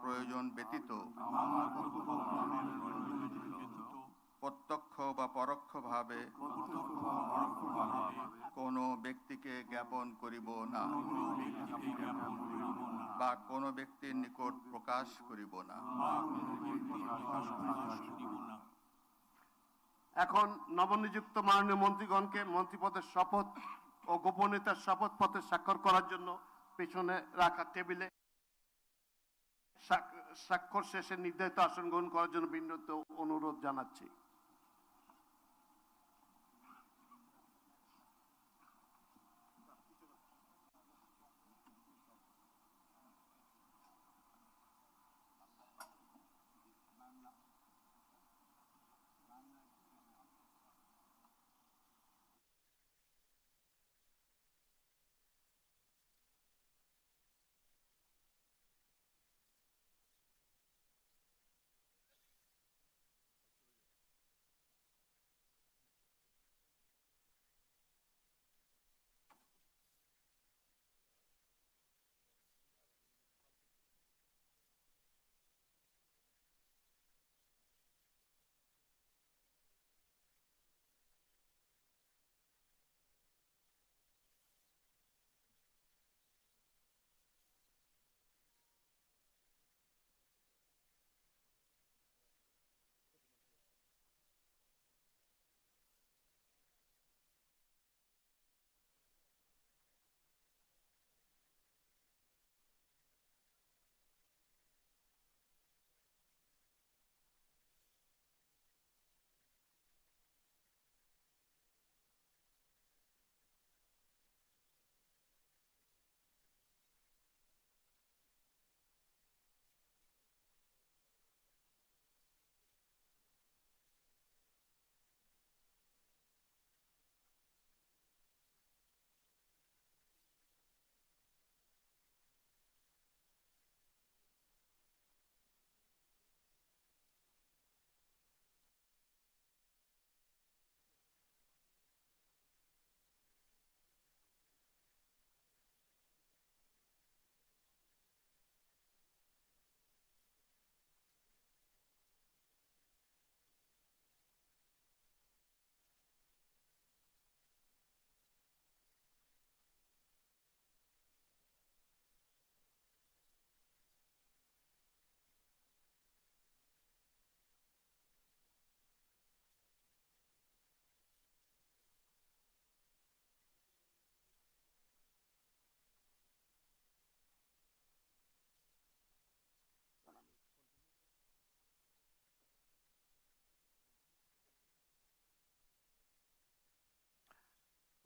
প্রয়োজন ব্যতীত প্রত্যক্ষ বা পরোক্ষভাবে কোনো ব্যক্তিকে জ্ঞাপন করিব না বা কোনো ব্যক্তির নিকট প্রকাশ করিব না। এখন নবনিযুক্ত মাননীয় মন্ত্রীগণকে মন্ত্রীপদের শপথ ও গোপনীয়তার শপথপত্রে স্বাক্ষর করার জন্য পেছনে রাখা টেবিলে স্বাক্ষর শেষে নির্ধারিত আসন গ্রহণ করার জন্য বিনীত অনুরোধ জানাচ্ছি।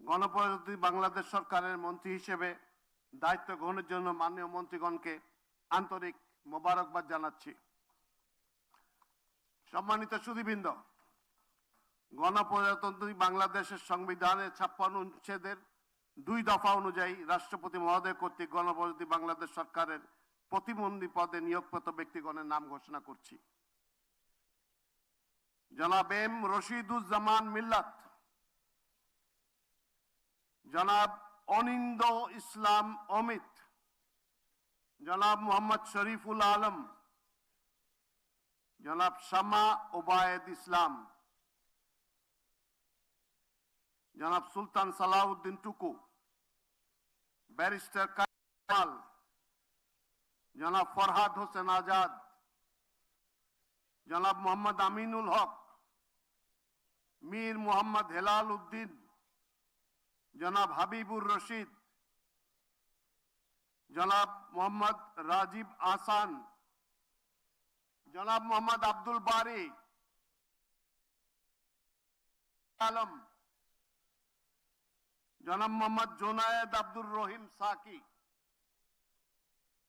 গণপ্রজাতন্ত্রী বাংলাদেশ সরকারের মন্ত্রী হিসেবে দায়িত্ব গ্রহণের জন্য মাননীয় মন্ত্রীগণকে আন্তরিক মোবারকবাদ জানাচ্ছি। সম্মানিত সুধীবৃন্দ, গণপ্রজাতন্ত্রী বাংলাদেশের সংবিধানের 56 অনুচ্ছেদের 2 দফা অনুযায়ী রাষ্ট্রপতি মহোদয় কর্তৃক গণপ্রজাতন্ত্রী বাংলাদেশ সরকারের প্রতিমন্ত্রী পদে নিয়োগপ্রাপ্ত ব্যক্তিগণের নাম ঘোষণা করছি। জনাব এম রশিদুজ্জামান মিল্লাত, জনাব অনিন্দ ইসলাম অমিত, জনাব মোহাম্মদ শরীফুল আলম, জনাব শামা ওবায়দ ইসলাম, জনাব সুলতান সালাউদ্দিন টুকু, ব্যারিস্টার কামাল, জনাব ফরহাদ হোসেন আজাদ, জনাব মোহাম্মদ আমিনুল হক, মীর মোহাম্মদ হেলাল উদ্দিন, জনাব হাবিবুর রশিদ, জনাব মোহাম্মদ রাজীব আহসান, জনাব মোহাম্মদ আব্দুল বারি আলম, জনাব মোহাম্মদ জোনায়েদ আব্দুর রহিম সাকি,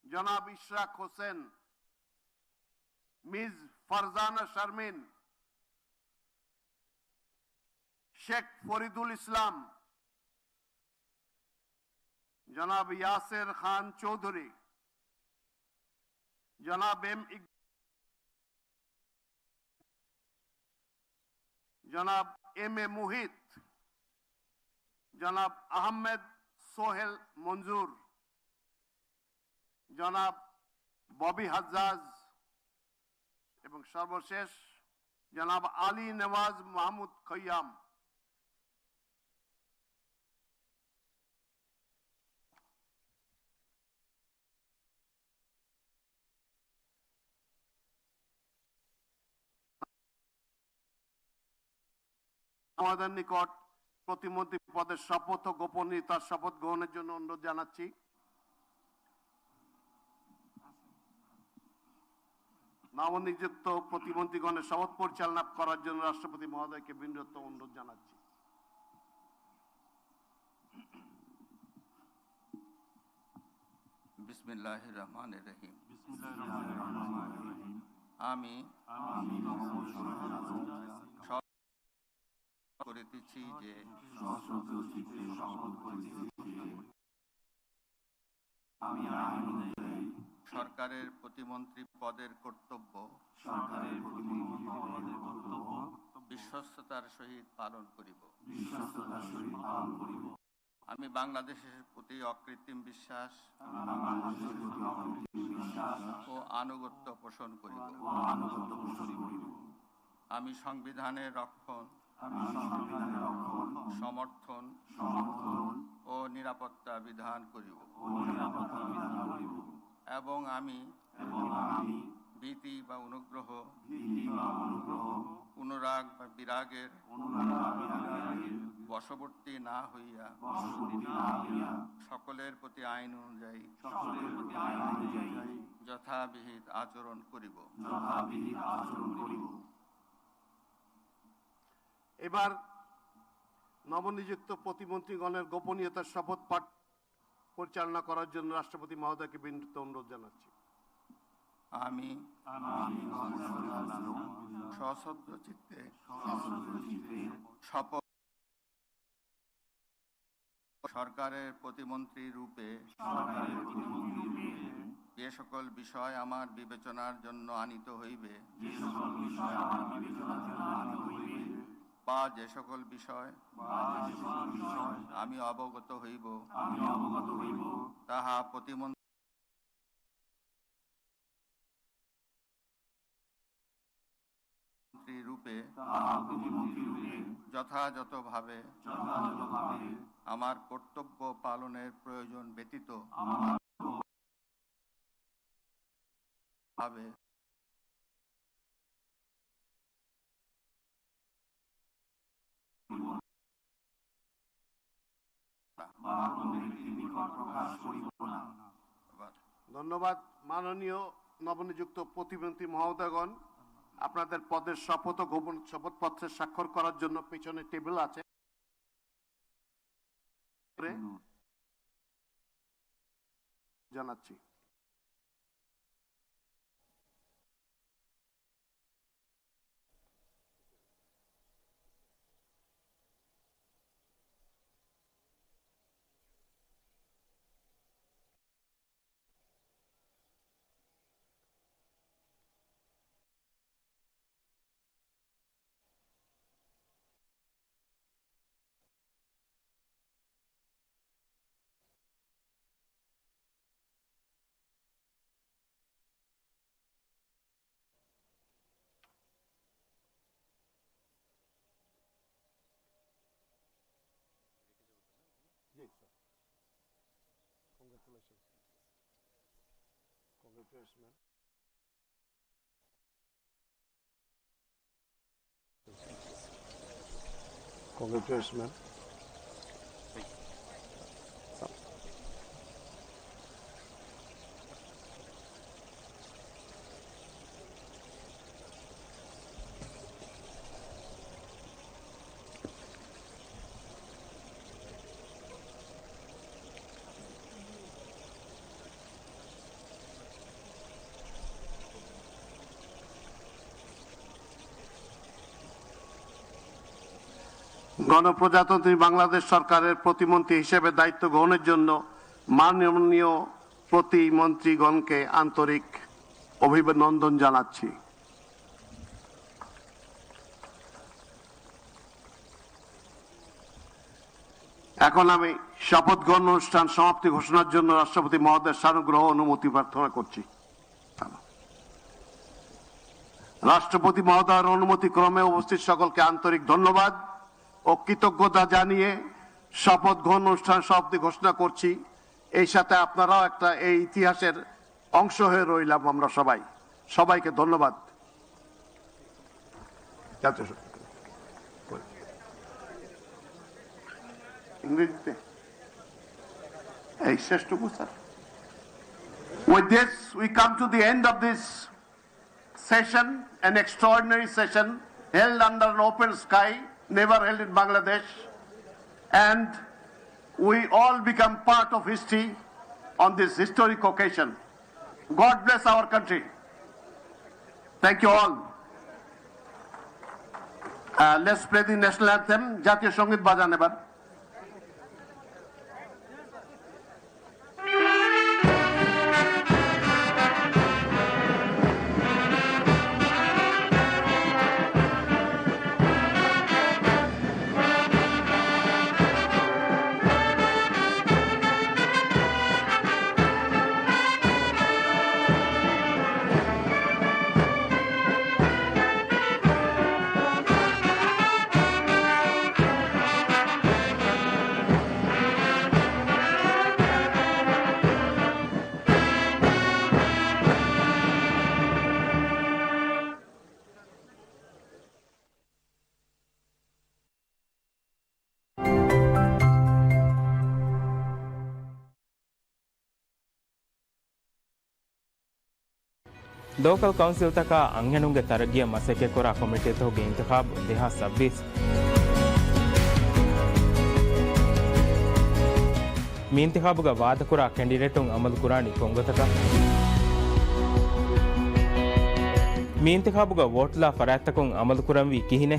জনাব ইশরাক হোসেন, মিস ফারজানা শারমিন, শেখ ফরিদুল ইসলাম, জনাব ইয়াসের খান চৌধুরী, জনাব জনাব এম এ মুহিত, জনাব আহমেদ সোহেল মঞ্জুর, জনাব ববি হাজ্জাজ এবং সর্বশেষ জনাব আলী নেওয়াজ মাহমুদ খৈয়াম। আমাদের নিকট প্রতিমন্ত্রী পদের শপথ ও গোপনীয়তার শপথ গ্রহণের জন্য অনুরোধ জানাচ্ছি। নবনিযুক্ত প্রতিমন্ত্রীগণের শপথ পরিচালনা করার জন্য রাষ্ট্রপতি মহোদয়কে বিনীত অনুরোধ জানাচ্ছি। বিসমিল্লাহির রহমানির রহিম। আমি করিতেছি যে সরকারের প্রতিমন্ত্রী পদের কর্তব্য বিশ্বস্ততার সহিত পালন করিব। আমি বাংলাদেশের প্রতি অকৃত্রিম বিশ্বাস ও আনুগত্য পোষণ করিব। আমি সংবিধানের রক্ষণ, সমর্থন ও নিরাপত্তা বিধান করিব এবং আমি ভীতি বা অনুগ্রহ, অনুরাগ বা বিরাগের বশবর্তী না হইয়া সকলের প্রতি আইন অনুযায়ী যথাবিহিত আচরণ করিব। এবার নবনিযুক্ত প্রতিমন্ত্রীগণের গোপনীয়তার শপথ পাঠ পরিচালনা করার জন্য রাষ্ট্রপতি মহোদয়কে বিনীত অনুরোধ জানাচ্ছি। আমি সশ্রদ্ধ চিত্তে শপথ সরকারের প্রতিমন্ত্রী রূপে যে সকল বিষয় আমার বিবেচনার জন্য আনিত হইবে বা যে সকল বিষয় আমি অবগত হইব তাহা প্রতিমন্ত্রী রূপে যথাযথভাবে আমার কর্তব্য পালনের প্রয়োজন ব্যতীত ভাবে ধন্যবাদ। মাননীয় নবনিযুক্ত প্রতিমন্ত্রী মহোদয়গণ, আপনাদের পদের শপথ ও গোপন শপথপত্রে স্বাক্ষর করার জন্য পিছনে টেবিল আছে, জানাচ্ছি। Congratulations, man. Congratulations, man. গণপ্রজাতন্ত্রী বাংলাদেশ সরকারের প্রতিমন্ত্রী হিসেবে দায়িত্ব গ্রহণের জন্য মাননীয় প্রতিমন্ত্রীগণকে আন্তরিক অভিনন্দন জানাচ্ছি। এখন আমি শপথ গ্রহণ অনুষ্ঠান সমাপ্তি ঘোষণার জন্য রাষ্ট্রপতি মহোদয়ের সানুগ্রহ অনুমতি প্রার্থনা করছি। রাষ্ট্রপতি মহোদয়ের অনুমতি ক্রমে উপস্থিত সকলকে আন্তরিক ধন্যবাদ ও কৃতজ্ঞতা জানিয়ে শপথ গ্রহণ অনুষ্ঠান সমাপ্তি ঘোষণা করছি। এই সাথে আপনারাও একটা এই ইতিহাসের অংশ হয়ে রইলাম আমরা সবাইকে ধন্যবাদ। ইংরেজিতে এই শেষটুকু sir. With this, we come to the end of this session, an extraordinary session held under an open sky, never held in Bangladesh, and we all become part of history on this historic occasion. God bless our country. Thank you all. Let's play the national anthem. Jatiyo Sangit bajan ebar. Local council तक अंगनुंगे तरगिया मसके कोरा committee तो गे इंतखाब 2026 मी इंतखाबुगा वाद कोरा कैंडिडेटुं अमल कुरानी कोंगतक मी इंतखाबुगा वोटला फरातकुं अमल कुरंवी किहिने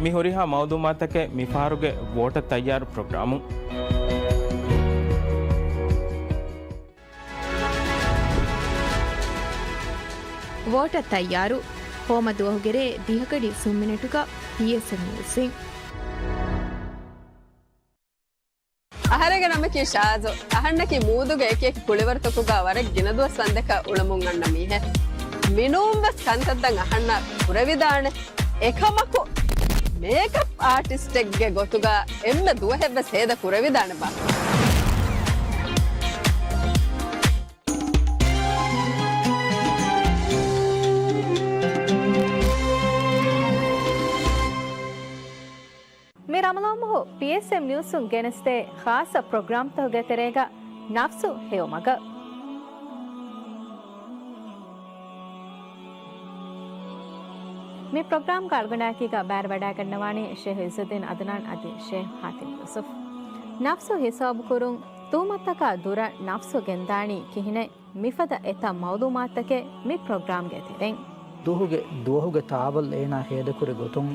मी होरिहा मौदूमातके मिफारुगे vote तैयार प्रोग्रामु voter ತಯ್ಯಾರು ಹೋಮ ದೋಹಗೆರೆ ದಿಹಕಡಿ ಸುಮ್ಮಿನೆಟುಕ PSM ನ್ಯೂಸಿಂಗ್ ಅಹರಗೆ ನಮಕಿ ಶಾಜು ಅಹಣ್ಣಕಿ ಮೂದುಗೆ ಏಕೆ ಕುಳಿವರ್ತಕುಗ ವರಗ್ ಗಿನದುವ ಸಂದಕ ಉಳಮುಂ ಅಣ್ಣ ಮೀಹೆ ಮಿನೂಂಬ ಕಂತದ್ದಂಗ ಅಹಣ್ಣ ಪುರವಿದಾಣೆ ಏಕಮಕು makeup ಆರ್ಟಿಸ್ಟ್ಗೆ ಗೊತ್ತುಗ ಎಮ್ಮೆ ದುವ ಹೆಬ್ಬೆ ಸೇದ ಕುರವಿದಾಣೆ ಬಾ میراملامو PSM ನ್ಯೂಸುಂ ಗೆನಸ್ತೆ ಖಾಸ program ತೋಗೆ ತೆರೆಗ ನಫ್ಸು ಹೇವಮಗ මේ ප්‍රෝග්‍රෑම් කල්ගනාකීග බෑර වඩා ගන්නවානේ ෂේහ් ඉසුද්දීන් අදනාන් අදී ෂේහ් හාතිම් යුසුෆ් නෆ්සු හිසාබ් කුරුන් ತೂಮತ್ತಕ ದುರ ನಫ್ಸು ಗೆಂದಾಣಿ ಕಿಹಿನೆ ಮಿಫದ ಎತ ಮೌಲೂಮಾತಕೆ ಮಿ ಪ್ರೋಗ್ರಾಮ್ ಗೆ ತೆರೆಂ දුවහුගේ තාවල් ඒනා හේදකුරි ගොතුන්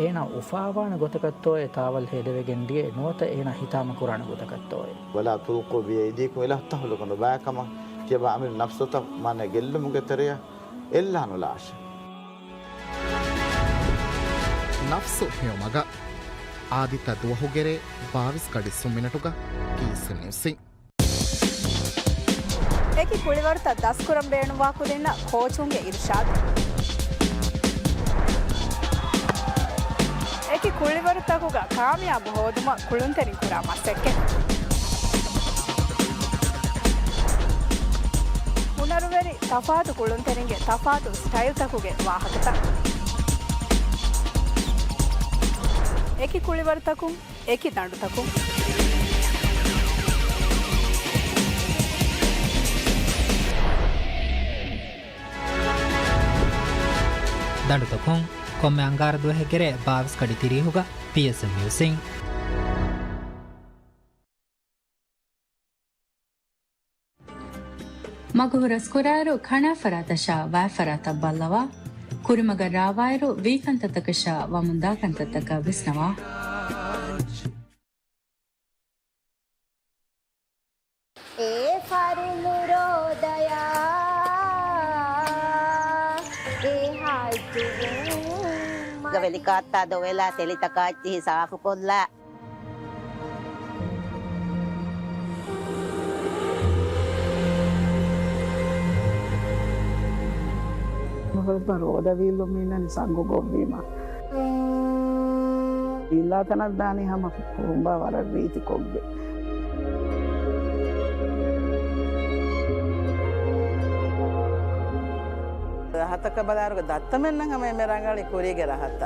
ඒන උෆාවාන ගොතකත්තෝය තාවල් හේදවෙගෙන්දියේ නොත ඒන හිතාම කුරාණ ගොතකත්තෝය ولا تلقوا بأيديكم إلى التهلكة باكما كيبا عمل نفسه ما نقل مقتريا إلا نلاش ನಫ್ಸು ಹೇಮಗ ಆದಿತ ದುವಹುಗೆರೆ ಬಾವಿಸ್ ಕಡಿಸು ಮಿನಟುಗ ಕೀಸನ್ಯೂಸಿ ಏಕಿ ಕುಳಿವರ್ತ ದಸ್ಕುರಂ ಬೇಣುವಾಕುದೆನ್ನ ಕೋಚುಂಗೆ ಇರ್ಷಾದ್ ಏಕಿ ಕುಳಿವರ್ತಕುಗ ಕಾಮಯಾಬ್ ಹೋದುಮ ಕುಳುಂತೆರಿ ಕುರಾ ಮಸ್ಸೆಕ್ಕೆ ಪುನರುವೆರಿ ತಫಾತು ಕುಳುಂತೆರಿಗೆ ತಫಾತು ಸ್ಟೈಲ್ ತಕುಗೆ ವಾಹಕತ ಏಕಿ ಕುಳಿವರ್ತಕು ಏಕಿ ದಂಡುತಕು ದಂಡುತಕು ಕೊಮ್ಮೆ ಅಂಗಾರದು ಹೆಗೆರೆ ಬಾವಿಸ್ ಕಡಿ ತಿರಿಹುಗ PSM ನ್ಯೂಸಿಂಗ್ ಮಗುಹುರಸ್ಕುರಾರು ಖಣ ಫರಾತಶ ವಾಫರಾತ ಬಲ್ಲವ ಕುರಿಮಗ ರಾವಾಯರು ವೀಕಂತತಕಶ ವಮುಂದಾಕಂತತಕ ವಿಸ್ನವ ಏ ಫರುನುರೋದಯ ಏ ಹಾಯ್ತು ಗವೆಲಿಕಾತ್ತ ದೊವೆಲ ತೆಲಿತಕಾಚಿ ಸಾಫು ಕೊಲ್ಲ ರೋದವಿಲ್ಲು ಮೀನని ಸಂಗುಗೊಬ್ಬೀಮ ಇಲ್ಲ ತನದ್ದಾನಿ ಹಮ ಕುಂಬ ವರ ರೀತಿ ಕೊಬ್ಬೆ හතක බලාරුක දත්තමෙන්න්න හම මෙරංගලි කොරේගෙ රහත්ත